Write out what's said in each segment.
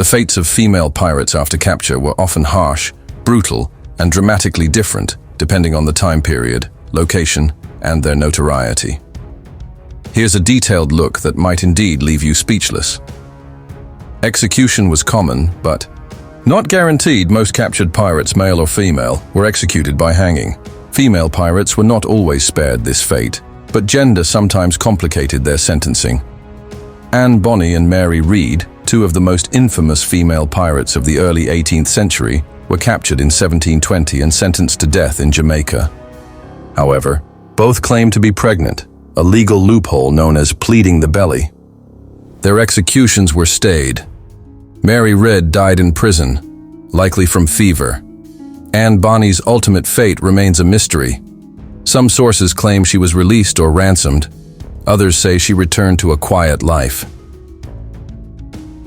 fates of female pirates after capture were often harsh, brutal, and dramatically different, depending on the time period, location, and their notoriety. Here's a detailed look that might indeed leave you speechless. Execution was common, but not guaranteed. Most captured pirates, male or female, were executed by hanging. Female pirates were not always spared this fate, but gender sometimes complicated their sentencing. Anne Bonny and Mary Read, two of the most infamous female pirates of the early 18th century, were captured in 1720 and sentenced to death in Jamaica. However, both claimed to be pregnant, a legal loophole known as pleading the belly. Their executions were stayed. Mary Read died in prison, likely from fever. Anne Bonny's ultimate fate remains a mystery. Some sources claim she was released or ransomed. Others say she returned to a quiet life.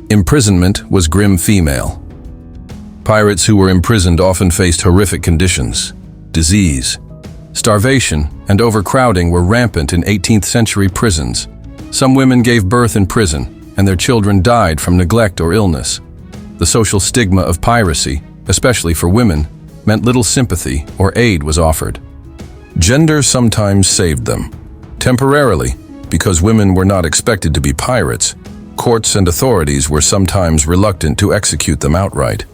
Imprisonment was grim female. Pirates who were imprisoned often faced horrific conditions. Disease, starvation, and overcrowding were rampant in 18th century prisons. Some women gave birth in prison, and their children died from neglect or illness. The social stigma of piracy, especially for women, meant little sympathy or aid was offered. Gender sometimes saved them. Temporarily, because women were not expected to be pirates, courts and authorities were sometimes reluctant to execute them outright.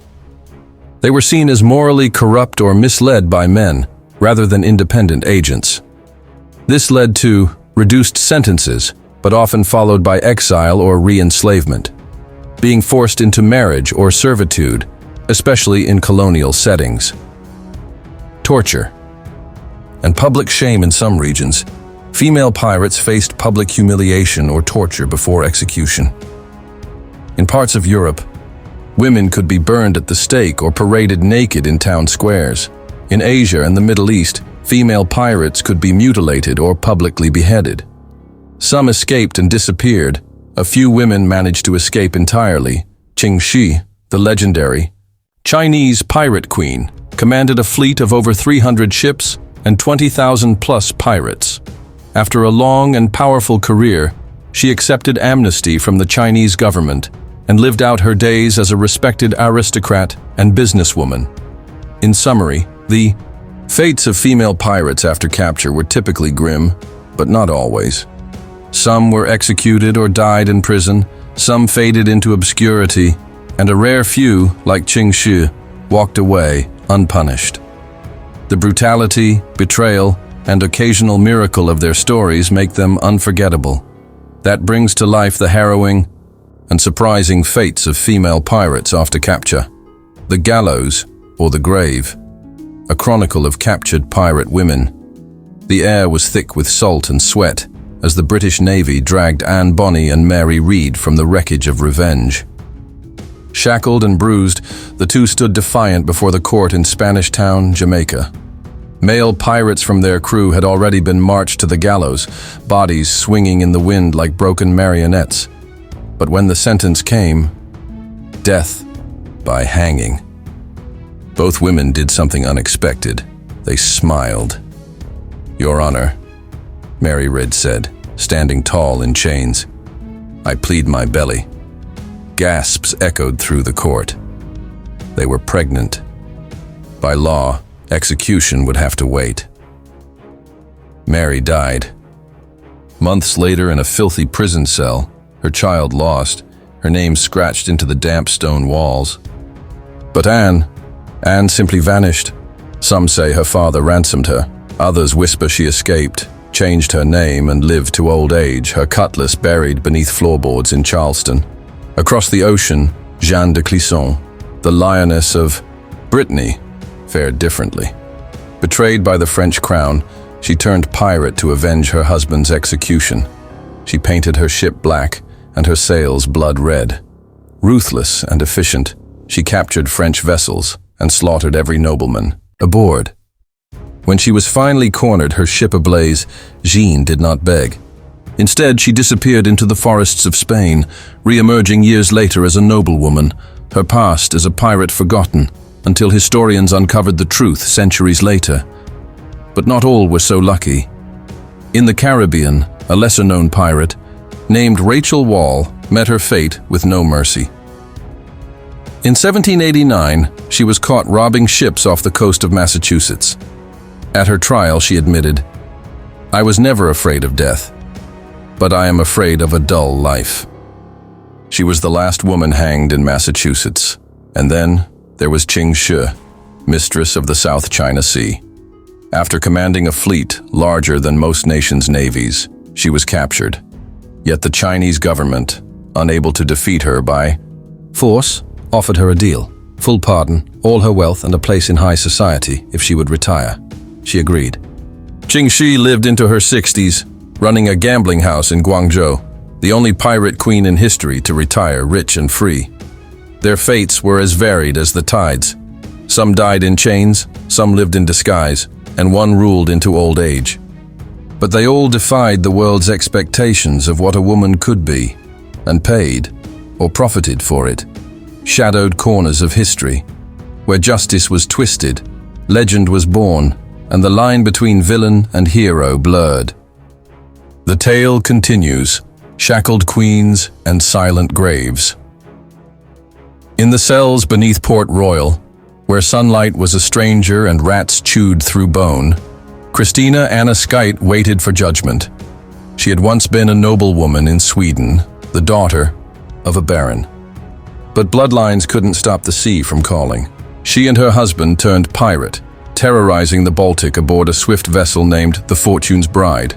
They were seen as morally corrupt or misled by men, rather than independent agents. This led to reduced sentences, but often followed by exile or re-enslavement, being forced into marriage or servitude, especially in colonial settings. Torture and public shame in some regions. Female pirates faced public humiliation or torture before execution. In parts of Europe, women could be burned at the stake or paraded naked in town squares. In Asia and the Middle East, female pirates could be mutilated or publicly beheaded. Some escaped and disappeared. A few women managed to escape entirely. Ching Shih, the legendary Chinese pirate queen, commanded a fleet of over 300 ships and 20,000 plus pirates. After a long and powerful career, she accepted amnesty from the Chinese government and lived out her days as a respected aristocrat and businesswoman. In summary, the fates of female pirates after capture were typically grim, but not always. Some were executed or died in prison, some faded into obscurity, and a rare few, like Ching Shih, walked away unpunished. The brutality, betrayal, and occasional miracle of their stories make them unforgettable. That brings to life the harrowing and surprising fates of female pirates after capture. The Gallows, or the Grave, a chronicle of captured pirate women. The air was thick with salt and sweat as the British Navy dragged Anne Bonny and Mary Read from the wreckage of revenge. Shackled and bruised, the two stood defiant before the court in Spanish Town, Jamaica. Male pirates from their crew had already been marched to the gallows, bodies swinging in the wind like broken marionettes. But when the sentence came, death by hanging. Both women did something unexpected. They smiled. "Your Honor," Mary Read said, standing tall in chains. "I plead my belly." Gasps echoed through the court. They were pregnant. By law, execution would have to wait. Mary died. Months later, in a filthy prison cell, her child lost, her name scratched into the damp stone walls. But Anne simply vanished. Some say her father ransomed her. Others whisper she escaped, changed her name, and lived to old age, her cutlass buried beneath floorboards in Charleston. Across the ocean, Jeanne de Clisson, the lioness of Brittany, fared differently. Betrayed by the French crown, she turned pirate to avenge her husband's execution. She painted her ship black and her sails blood red. Ruthless and efficient, she captured French vessels and slaughtered every nobleman aboard. When she was finally cornered, her ship ablaze, Jeanne did not beg. Instead, she disappeared into the forests of Spain, re-emerging years later as a noblewoman, her past as a pirate forgotten, until historians uncovered the truth centuries later. But not all were so lucky. In the Caribbean, a lesser-known pirate, named Rachel Wall, met her fate with no mercy. In 1789, she was caught robbing ships off the coast of Massachusetts. At her trial, she admitted, "I was never afraid of death, but I am afraid of a dull life." She was the last woman hanged in Massachusetts. And then there was Ching Shih, mistress of the South China Sea. After commanding a fleet larger than most nations' navies, she was captured. Yet the Chinese government, unable to defeat her by force, offered her a deal: full pardon, all her wealth, and a place in high society if she would retire. She agreed. Ching Shih lived into her 60s, running a gambling house in Guangzhou, the only pirate queen in history to retire rich and free. Their fates were as varied as the tides. Some died in chains, some lived in disguise, and one ruled into old age. But they all defied the world's expectations of what a woman could be, and paid, or profited for it. Shadowed corners of history, where justice was twisted, legend was born, and the line between villain and hero blurred. The tale continues, shackled queens and silent graves. In the cells beneath Port Royal, where sunlight was a stranger and rats chewed through bone, Christina Anna Skite waited for judgment. She had once been a noblewoman in Sweden, the daughter of a baron. But bloodlines couldn't stop the sea from calling. She and her husband turned pirate, terrorizing the Baltic aboard a swift vessel named the Fortune's Bride.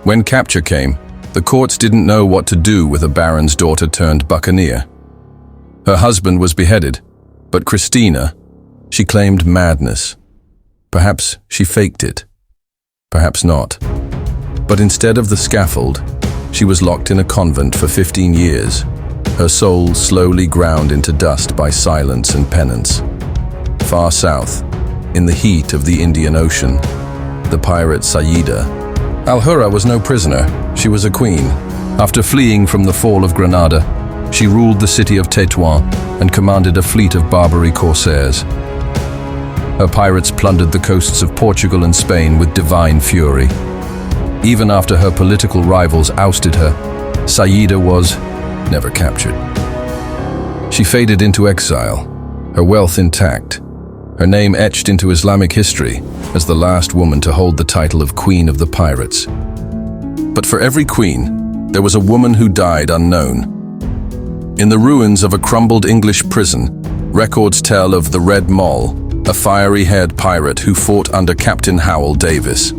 When capture came, the courts didn't know what to do with a baron's daughter turned buccaneer. Her husband was beheaded, but Christina, she claimed madness. Perhaps she faked it. Perhaps not. But instead of the scaffold, she was locked in a convent for 15 years, her soul slowly ground into dust by silence and penance. Far south, in the heat of the Indian Ocean, the pirate Sayyida Al-Hurra was no prisoner, she was a queen. After fleeing from the fall of Granada, she ruled the city of Tetuan and commanded a fleet of Barbary corsairs. Her pirates plundered the coasts of Portugal and Spain with divine fury. Even after her political rivals ousted her, Sayyida was never captured. She faded into exile, her wealth intact, her name etched into Islamic history as the last woman to hold the title of Queen of the Pirates. But for every queen, there was a woman who died unknown. In the ruins of a crumbled English prison, records tell of the Red Moll, a fiery-haired pirate who fought under Captain Howell Davis.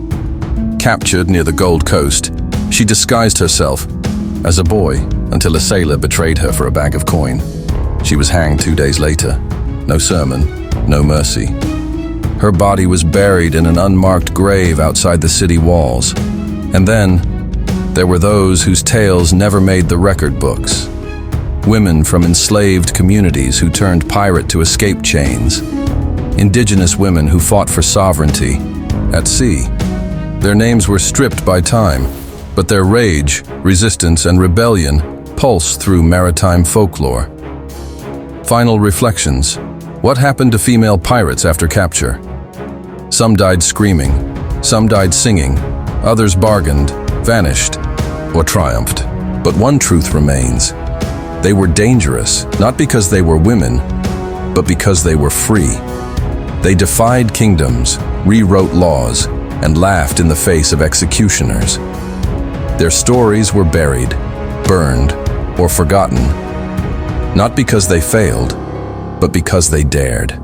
Captured near the Gold Coast, she disguised herself as a boy until a sailor betrayed her for a bag of coin. She was hanged 2 days later. No sermon, no mercy. Her body was buried in an unmarked grave outside the city walls. And then, there were those whose tales never made the record books. Women from enslaved communities who turned pirate to escape chains. Indigenous women who fought for sovereignty at sea. Their names were stripped by time, but their rage, resistance, and rebellion pulse through maritime folklore. Final reflections. What happened to female pirates after capture? Some died screaming, some died singing, others bargained, vanished, or triumphed. But one truth remains. They were dangerous, not because they were women, but because they were free. They defied kingdoms, rewrote laws, and laughed in the face of executioners. Their stories were buried, burned, or forgotten, not because they failed, but because they dared.